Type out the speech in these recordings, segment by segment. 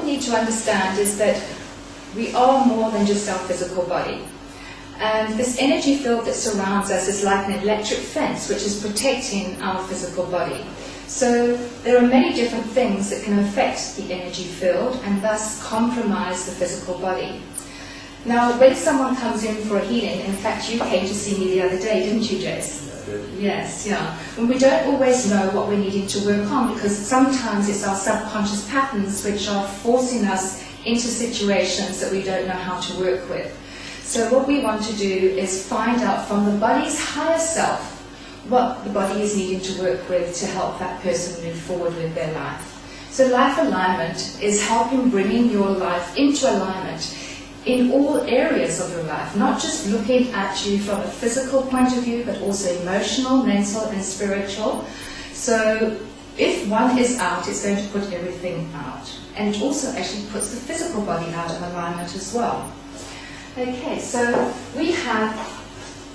we need to understand is that we are more than just our physical body. And this energy field that surrounds us is like an electric fence which is protecting our physical body. So there are many different things that can affect the energy field and thus compromise the physical body. Now, when someone comes in for a healing, in fact you came to see me the other day, didn't you, Jace? Yes, yeah. And we don't always know what we're needing to work on, because sometimes it's our subconscious patterns which are forcing us into situations that we don't know how to work with. So what we want to do is find out from the body's higher self what the body is needing to work with to help that person move forward with their life. So life alignment is helping bringing your life into alignment in all areas of your life, not just looking at you from a physical point of view, but also emotional, mental, and spiritual. So if one is out, it's going to put everything out. And it also actually puts the physical body out of alignment as well. Okay, so we have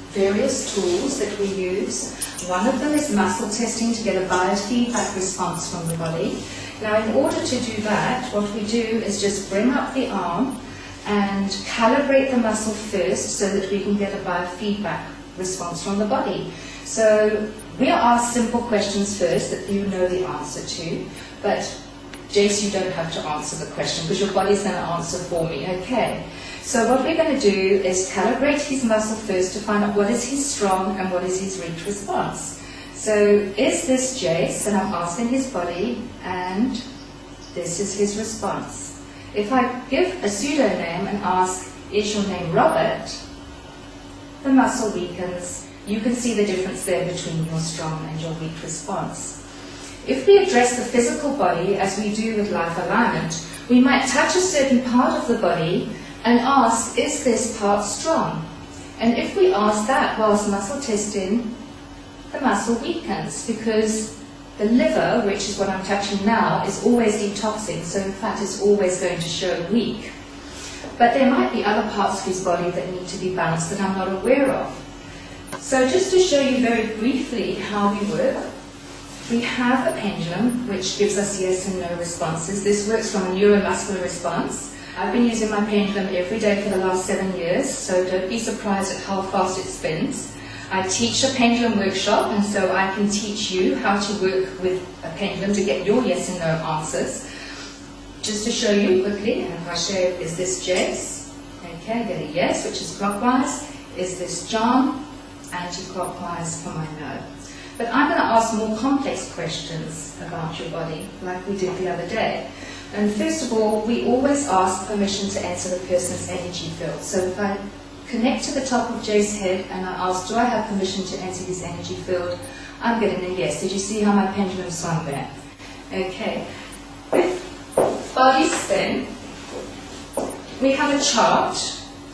various tools that we use. One of them is muscle testing to get a biofeedback response from the body. Now, in order to do that, what we do is just bring up the arm and calibrate the muscle first so that we can get a biofeedback response from the body. So we are asked simple questions first that you know the answer to, but Jace, you don't have to answer the question because your body's going to answer for me, okay? So what we're going to do is calibrate his muscle first to find out what is his strong and what is his weak response. So is this Jace? And I'm asking his body, and this is his response. If I give a pseudonym and ask, is your name Robert? The muscle weakens. You can see the difference there between your strong and your weak response. If we address the physical body as we do with life alignment, we might touch a certain part of the body and ask, is this part strong? And if we ask that whilst muscle testing, the muscle weakens because the liver, which is what I'm touching now, is always detoxing, so in fact it's always going to show weak. But there might be other parts of his body that need to be balanced that I'm not aware of. So just to show you very briefly how we work, we have a pendulum which gives us yes and no responses. This works from a neuromuscular response. I've been using my pendulum every day for the last 7 years, so don't be surprised at how fast it spins. I teach a pendulum workshop, and so I can teach you how to work with a pendulum to get your yes and no answers. Just to show you quickly, and if I show you, is this Jace? Okay, get a yes, which is clockwise. Is this John? Anti-clockwise for my no. But I'm going to ask more complex questions about your body, like we did the other day. And first of all, we always ask permission to enter the person's energy field. So if I connect to the top of Jace's head and I ask, do I have permission to enter his energy field? I'm getting a yes. Did you see how my pendulum swung there? Okay. With body spin, we have a chart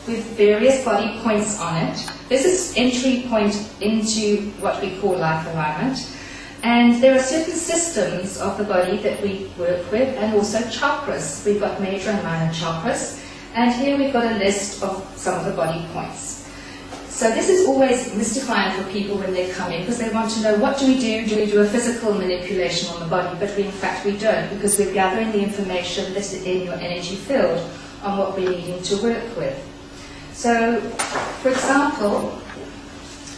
with various body points on it. This is entry point into what we call life alignment. And there are certain systems of the body that we work with, and also chakras. We've got major and minor chakras. And here we've got a list of some of the body points. So this is always mystifying for people when they come in, because they want to know, what do we do? Do we do a physical manipulation on the body? But in fact we don't, because we're gathering the information listed in your energy field on what we're needing to work with. So, for example,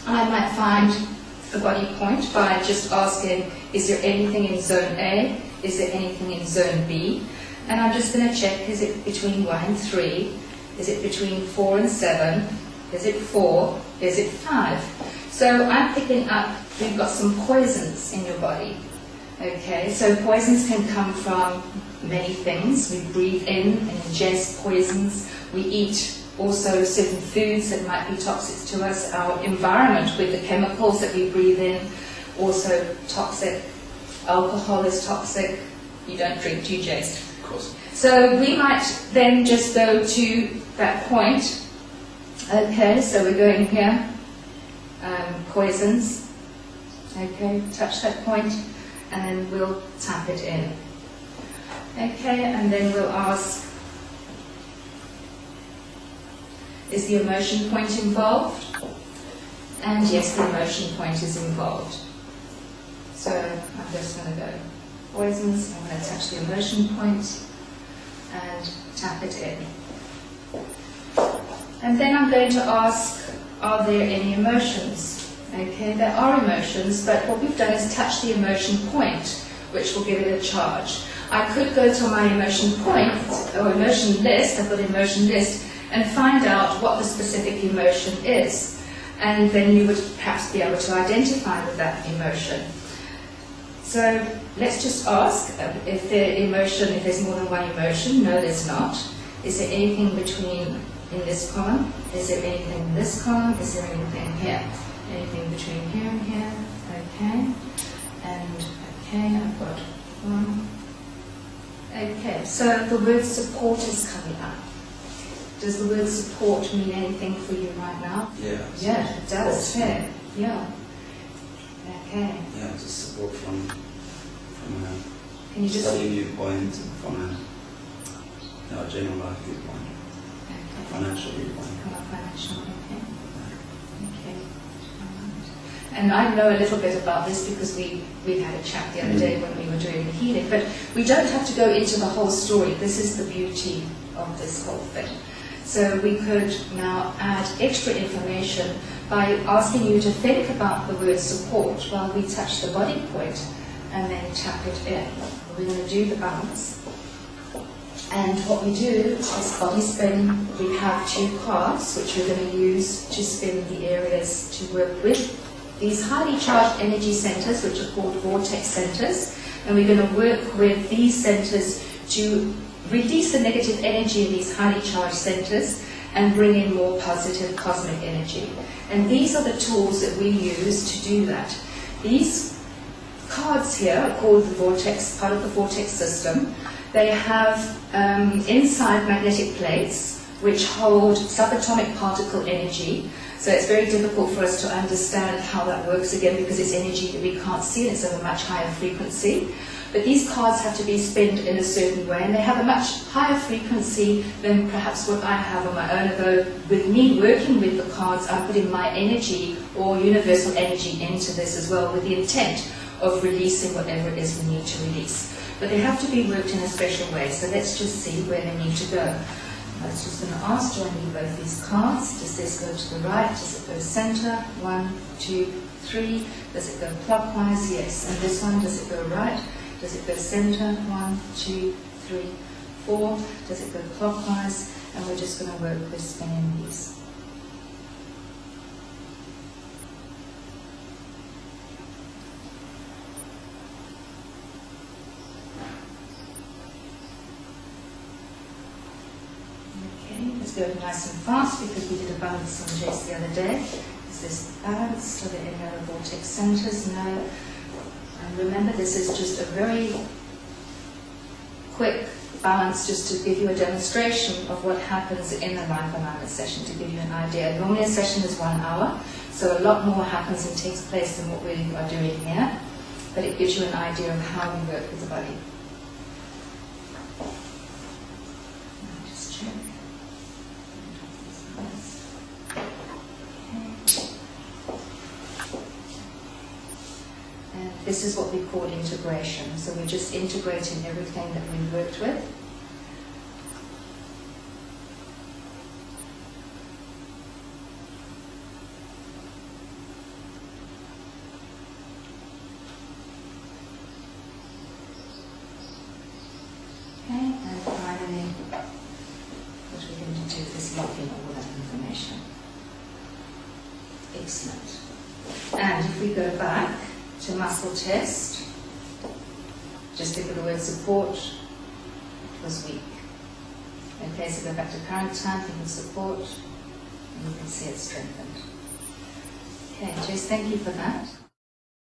I might find a body point by just asking, is there anything in zone A? Is there anything in zone B? And I'm just going to check, is it between 1 and 3? Is it between 4 and 7? Is it 4? Is it 5? So I'm picking up, we've got some poisons in your body. Okay, so poisons can come from many things. We breathe in and ingest poisons. We eat also certain foods that might be toxic to us. Our environment with the chemicals that we breathe in, also toxic. Alcohol is toxic. You don't drink, do you, Jace? Of course. So we might then just go to that point. Okay, so we're going here. Poisons. Okay, touch that point, and then we'll tap it in. Okay, and then we'll ask, is the emotion point involved? And yes, the emotion point is involved. So I'm just going to go poisons, I'm going to touch the emotion point, and tap it in. And then I'm going to ask, are there any emotions? Okay, there are emotions, but what we've done is touch the emotion point, which will give it a charge. I could go to my emotion point, or emotion list, I've got an emotion list, and find out what the specific emotion is. And then you would perhaps be able to identify with that emotion. So let's just ask if there's more than one emotion. No, there's not. Is there anything between in this column? Is there anything in this column? Is there anything here? Anything between here and here? Okay. And okay, I've got one. Okay, so the word support is coming up. Does the word support mean anything for you right now? Yeah. Yeah, it does. Yeah. Yeah. Okay. Yeah, just support from Can you a just study viewpoint, from a general life viewpoint, okay. financial viewpoint. From a financial, okay. Okay. And I know a little bit about this because we had a chat the other day when we were doing the healing, but we don't have to go into the whole story. This is the beauty of this whole thing. So we could now add extra information by asking you to think about the word support while we touch the body point and then tap it in. We're going to do the balance. And what we do is body spin. We have 2 cards which we're going to use to spin the areas to work with. These highly charged energy centers, which are called vortex centers, and we're going to work with these centers to release the negative energy in these highly charged centers and bring in more positive cosmic energy. And these are the tools that we use to do that. These cards here are called the vortex, part of the vortex system. They have inside magnetic plates which hold subatomic particle energy. So it's very difficult for us to understand how that works again because it's energy that we can't see and it's of a much higher frequency. But these cards have to be spun in a certain way and they have a much higher frequency than perhaps what I have on my own, although with me working with the cards I'm putting my energy or universal energy into this as well with the intent of releasing whatever it is we need to release. But they have to be worked in a special way, so let's just see where they need to go. I was just going to ask, do I need both these cards? Does this go to the right? Does it go center? 1, 2, 3. Does it go clockwise? Yes. And this one, does it go right? Does it go center? 1, 2, 3, 4. Does it go clockwise? And we're just going to work with spinning these. Let's go nice and fast because we did a balance on Jace the other day. Is this balanced? Are there any other vortex centers? No. And remember, this is just a very quick balance just to give you a demonstration of what happens in a life alignment session, to give you an idea. Normally a session is 1 hour, so a lot more happens and takes place than what we are doing here, but it gives you an idea of how we work with the body. Just check. This is what we call integration. So we're just integrating everything that we've worked with. Okay, and finally, what we're going to do is lock in all that information. Excellent. And if we go back to muscle test, just look at the word support, it was weak. Okay, so go back to current time, think of support, and you can see it strengthened. Okay, Jess, thank you for that.